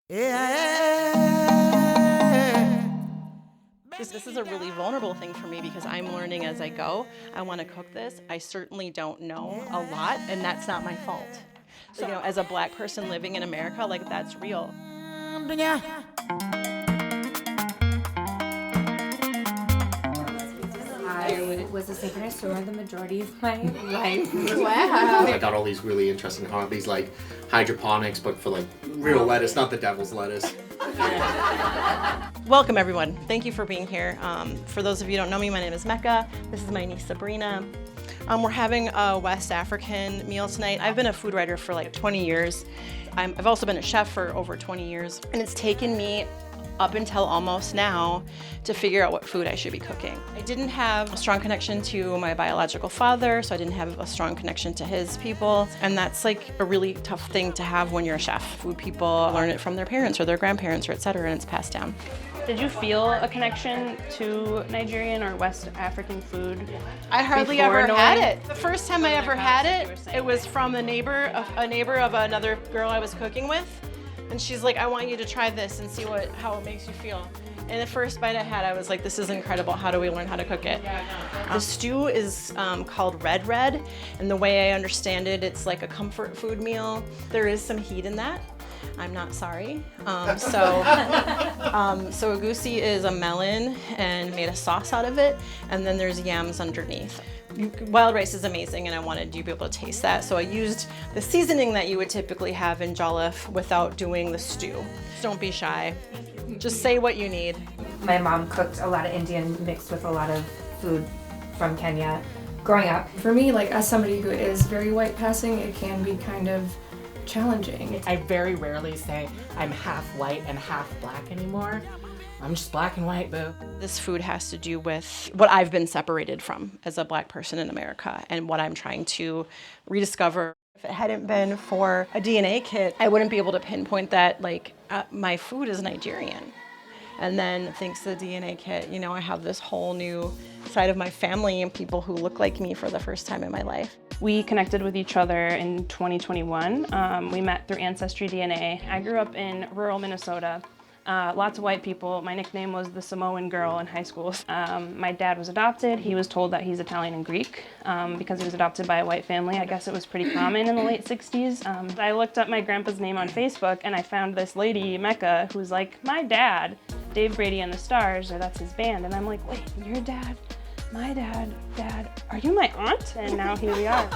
This is a really vulnerable thing for me because I'm learning as I go. I want to cook this. I certainly don't know a lot, and that's not my fault. So, as a Black person living in America, like, that's real. I was a synchronist the majority of my life. Wow. I got all these really interesting hobbies, like hydroponics, but for like real lettuce, not the devil's lettuce. Welcome, everyone. Thank you for being here. For those of you who don't know me, my name is Mecca. This is my niece, Sabrina. We're having a West African meal tonight. I've been a food writer for like 20 years. I've also been a chef for over 20 years, and it's taken me up until almost now to figure out what food I should be cooking. I didn't have a strong connection to my biological father, so I didn't have a strong connection to his people, and that's like a really tough thing to have when you're a chef. Food people learn it from their parents or their grandparents or etc., and it's passed down. Did you feel a connection to Nigerian or West African food? I hardly ever had it. The first time I ever had it, it was from a neighbor of another girl I was cooking with. And she's like, I want you to try this and see how it makes you feel. And the first bite I had, I was like, this is incredible. How do we learn how to cook it? The stew is called red, and the way I understand it, it's like a comfort food meal. There is some heat in that. I'm not sorry. So egusi is a melon and made a sauce out of it, and then there's yams underneath. Wild rice is amazing, and I wanted you to be able to taste that, so I used the seasoning that you would typically have in jollof without doing the stew. Don't be shy. Just say what you need. My mom cooked a lot of Indian mixed with a lot of food from Kenya growing up. For me, like as somebody who is very white passing, it can be kind of challenging. I very rarely say I'm half white and half black anymore. I'm just black and white, boo. This food has to do with what I've been separated from as a Black person in America and what I'm trying to rediscover. If it hadn't been for a DNA kit, I wouldn't be able to pinpoint that my food is Nigerian. And then thanks to the DNA kit, I have this whole new side of my family and people who look like me for the first time in my life. We connected with each other in 2021. We met through Ancestry DNA. I grew up in rural Minnesota. Lots of white people. My nickname was the Samoan girl in high school. My dad was adopted. He was told that he's Italian and Greek because he was adopted by a white family. I guess it was pretty common in the late 60s. I looked up my grandpa's name on Facebook and I found this lady, Mecca, who's like, my dad, Dave Brady and the Stars, or that's his band. And I'm like, wait, your dad? My dad, are you my aunt? And now here we are.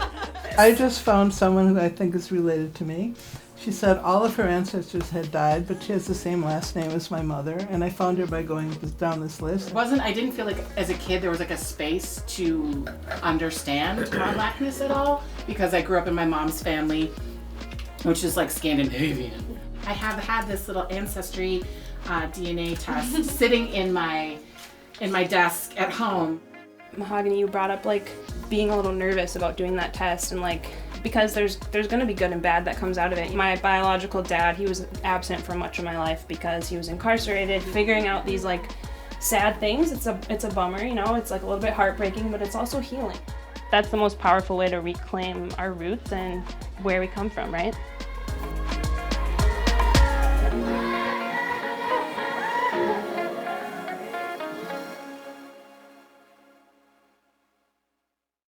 I just found someone who I think is related to me. She said all of her ancestors had died, but she has the same last name as my mother, and I found her by going down this list. I didn't feel like as a kid there was like a space to understand my blackness at all, because I grew up in my mom's family, which is like Scandinavian. I have had this little Ancestry DNA test sitting in my desk at home. Mahogany, you brought up like being a little nervous about doing that test, and because there's going to be good and bad that comes out of it. My biological dad, he was absent for much of my life because he was incarcerated. Figuring out these sad things, it's a bummer, it's like a little bit heartbreaking, but it's also healing. That's the most powerful way to reclaim our roots and where we come from, right?